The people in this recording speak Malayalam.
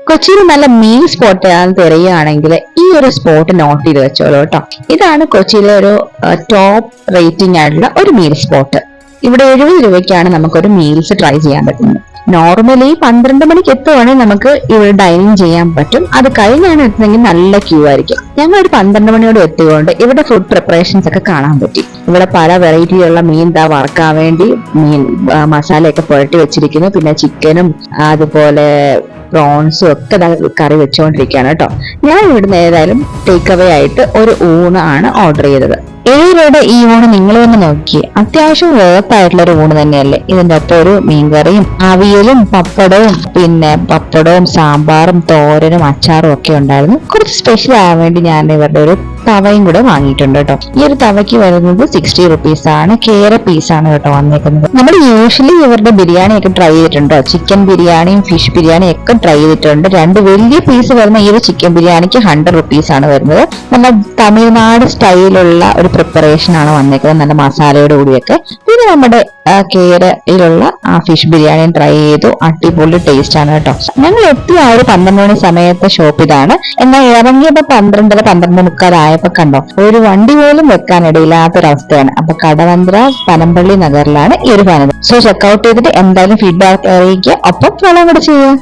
കൊച്ചിയിൽ നല്ല മീൽ സ്പോട്ട് തിരയുകയാണെങ്കിൽ ഈ ഒരു സ്പോട്ട് നോട്ട് ചെയ്ത് വെച്ചോളൂ കേട്ടോ. ഇതാണ് കൊച്ചിയിലെ ഒരു ടോപ്പ് റേറ്റിംഗ് ആയിട്ടുള്ള ഒരു മീൽ സ്പോട്ട്. ഇവിടെ 70 രൂപയ്ക്കാണ് നമുക്കൊരു മീൽസ് ട്രൈ ചെയ്യാൻ പറ്റുന്നത്. നോർമലി 12 മണിക്ക് എത്തുവാണെങ്കിൽ നമുക്ക് ഇവിടെ ഡൈനിങ് ചെയ്യാൻ പറ്റും. അത് കഴിഞ്ഞാണ് എത്തുന്നെങ്കിൽ നല്ല ക്യൂ ആയിരിക്കും. ഞങ്ങൾ ഒരു 12 മണിയോട് എത്തിയതുകൊണ്ട് ഇവിടെ ഫുഡ് പ്രിപ്പറേഷൻസ് ഒക്കെ കാണാൻ പറ്റി. ഇവിടെ പല വെറൈറ്റിയുള്ള മീൻ വറക്കാൻ വേണ്ടി മീൻ മസാലയൊക്കെ പുരട്ടി വെച്ചിരിക്കുന്നു. പിന്നെ ചിക്കനും അതുപോലെ പ്രോൺസും ഒക്കെ കറി വെച്ചുകൊണ്ടിരിക്കുകയാണ് കേട്ടോ. ഞാൻ ഇവിടുന്ന് ഏതായാലും ടേക്ക് അവേ ആയിട്ട് ഒരു ഊണാണ് ഓർഡർ ചെയ്തത്. 7 രൂപയുടെ ഈ ഊണ് നിങ്ങൾ തന്നെ നോക്കി, അത്യാവശ്യം വേർത്തായിട്ടുള്ള ഒരു ഊണ് തന്നെയല്ലേ. ഇതിന്റെ ഒപ്പം ഒരു മീൻകറിയും അവിയലും പപ്പടവും സാമ്പാറും തോരനും അച്ചാറും ഒക്കെ ഉണ്ടായിരുന്നു. കുറച്ച് സ്പെഷ്യൽ ആവാൻ വേണ്ടി ഞാൻ ഇവരുടെ ഒരു തവയും കൂടെ വാങ്ങിയിട്ടുണ്ട് കേട്ടോ. ഈ ഒരു തവയ്ക്ക് വരുന്നത് 60 റുപ്പീസ് ആണ്. കേര പീസാണ് കേട്ടോ വന്നേക്കുന്നത്. നമ്മൾ യൂഷ്വലി ഇവരുടെ ബിരിയാണി ഒക്കെ ട്രൈ ചെയ്തിട്ടുണ്ടോ, ചിക്കൻ ബിരിയാണിയും ഫിഷ് ബിരിയാണിയും ഒക്കെ ട്രൈ ചെയ്തിട്ടുണ്ട്. 2 വലിയ പീസ് വരുന്ന ഈ ഒരു ചിക്കൻ ബിരിയാണിക്ക് 100 റുപ്പീസ് ആണ് വരുന്നത്. നല്ല തമിഴ്നാട് സ്റ്റൈലുള്ള ഒരു പ്രിപ്പറേഷൻ ആണ് വന്നേക്കുന്നത്, നല്ല മസാലയോട് കൂടിയൊക്കെ. പിന്നെ നമ്മുടെ കേരളയിലുള്ള ആ ഫിഷ് ബിരിയാണിയും ട്രൈ ചെയ്തു. അടിപൊളി ടേസ്റ്റ് ആണ് കേട്ടോ. ഞങ്ങൾ എത്തിയ ആ ഒരു 12 മണി സമയത്തെ ഷോപ്പ് ഇതാണ്. എന്നാൽ ഇറങ്ങിയപ്പോ 12:30 12:45 ആയപ്പോ കണ്ടോ, ഒരു വണ്ടി പോലും വെക്കാനിടയില്ലാത്തൊരവസ്ഥയാണ്. അപ്പൊ കടവന്ത്ര പനമ്പള്ളി നഗറിലാണ് ഈ ഒരു പണിത്. സോ ചെക്കൗട്ട് ചെയ്തിട്ട് എന്തായാലും ഫീഡ്ബാക്ക് അറിയിക്കുക, ഒപ്പം ഫോളോ കൂടെ ചെയ്യുക.